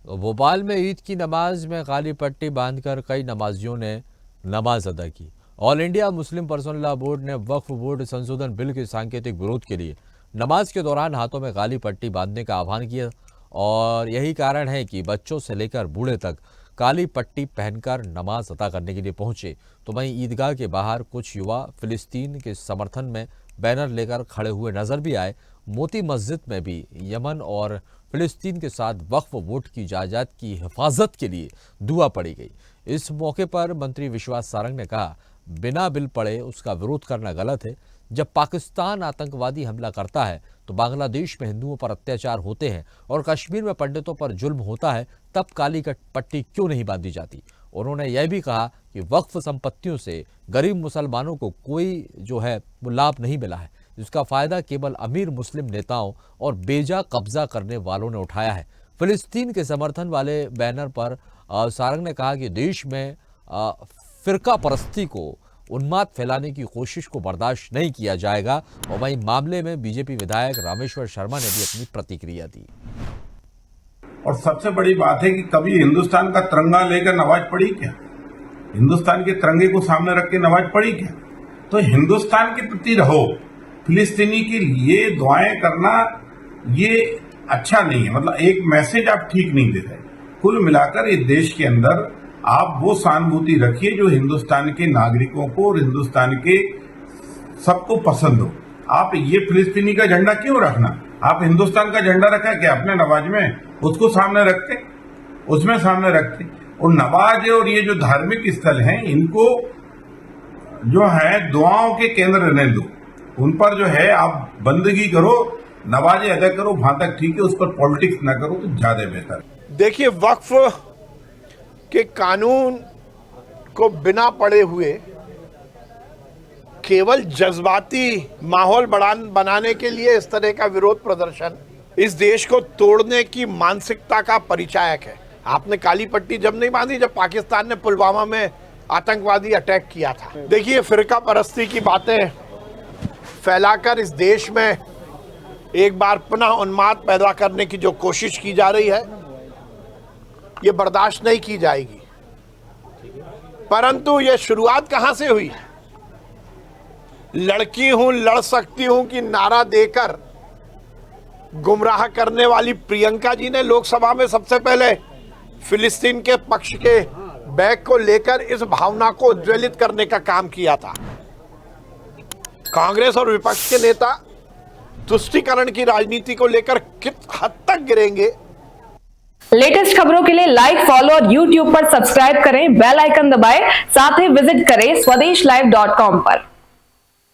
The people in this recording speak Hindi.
तो भोपाल में ईद की नमाज में काली पट्टी बांधकर कई नमाजियों ने नमाज अदा की। All India Muslim personal law board ने वक्फ बोर्ड संशोधन बिल के सांकेतिक विरोध के लिए नमाज के दौरान हाथों में काली पट्टी बांधने का आह्वान किया और यही कारण है कि बच्चों से लेकर बूढ़े तक काली पट्टी पहनकर नमाज अदा करने के लिए पहुंचे। तो वहीं ईदगाह के बाहर कुछ युवा फिलिस्तीन के समर्थन में बैनर लेकर खड़े हुए नजर भी आए। मोती मस्जिद में भी यमन और फिलिस्तीन के साथ वक्फ बोर्ड की जायदाद की हिफाजत के लिए दुआ पड़ी गई। इस मौके पर मंत्री विश्वास सारंग ने कहा, बिना बिल पढ़े उसका विरोध करना गलत है। जब पाकिस्तान आतंकवादी हमला करता है तो बांग्लादेश में हिंदुओं पर अत्याचार होते हैं और कश्मीर में पंडितों पर जुल्म होता है, तब काली पट्टी क्यों नहीं बांधी जाती। उन्होंने यह भी कहा कि वक्फ संपत्तियों से गरीब मुसलमानों को कोई जो है वो लाभ नहीं मिला है, जिसका फायदा केवल अमीर मुस्लिम नेताओं और बेजा कब्जा करने वालों ने उठाया है। फिलिस्तीन के समर्थन वाले बैनर पर सारंग ने कहा कि देश में फिरका परस्ती को उन्माद फैलाने की कोशिश को बर्दाश्त नहीं किया जाएगा। और वहीं मामले में बीजेपी विधायक रामेश्वर शर्मा ने भी अपनी प्रतिक्रिया दी। और सबसे बड़ी बात है कि कभी हिंदुस्तान का तिरंगा लेकर नमाज पढ़ी क्या? हिंदुस्तान के तिरंगे को सामने रख के नमाज पढ़ी क्या? तो हिंदुस्तान के प्रति रहो। फिलिस्तीनी के लिए दुआएं करना ये अच्छा नहीं है, मतलब एक मैसेज आप ठीक नहीं दे रहे। कुल मिलाकर इस देश के अंदर आप वो सहानुभूति रखिए जो हिंदुस्तान के नागरिकों को और हिंदुस्तान के सबको पसंद हो। आप ये फिलिस्तीनी का झंडा क्यों रखना? आप हिंदुस्तान का झंडा रखा क्या अपने नमाज में? उसको सामने रखते, उसमें सामने रखते। और नमाज और ये जो धार्मिक स्थल हैं, इनको जो है दुआओं के केंद्र रहने दो। उन पर जो है आप बंदगी करो, नमाजें अदा करो, वहां तक ठीक है। उस पर पॉलिटिक्स ना करो तो ज्यादा बेहतर। देखिए, वक्फ के कानून को बिना पढ़े हुए केवल जज्बाती माहौल बनाने के लिए इस तरह का विरोध प्रदर्शन इस देश को तोड़ने की मानसिकता का परिचायक है। आपने काली पट्टी जब नहीं बांधी जब पाकिस्तान ने पुलवामा में आतंकवादी अटैक किया था। देखिए, फिरका परस्ती की बातें फैलाकर इस देश में एक बार पुनः उन्माद पैदा करने की जो कोशिश की जा रही है, ये बर्दाश्त नहीं की जाएगी। परंतु ये शुरुआत कहां से हुई? लड़की हूं लड़ सकती हूं कि नारा देकर गुमराह करने वाली प्रियंका जी ने लोकसभा में सबसे पहले फिलिस्तीन के पक्ष के बैग को लेकर इस भावना को उज्ज्वलित करने का काम किया था। कांग्रेस और विपक्ष के नेता तुष्टीकरण की राजनीति को लेकर किस हद तक गिरेंगे। लेटेस्ट खबरों के लिए लाइक, फॉलो और YouTube पर सब्सक्राइब करें, बेल आइकन दबाएं, साथ ही विजिट करें SwadeshLive.com पर।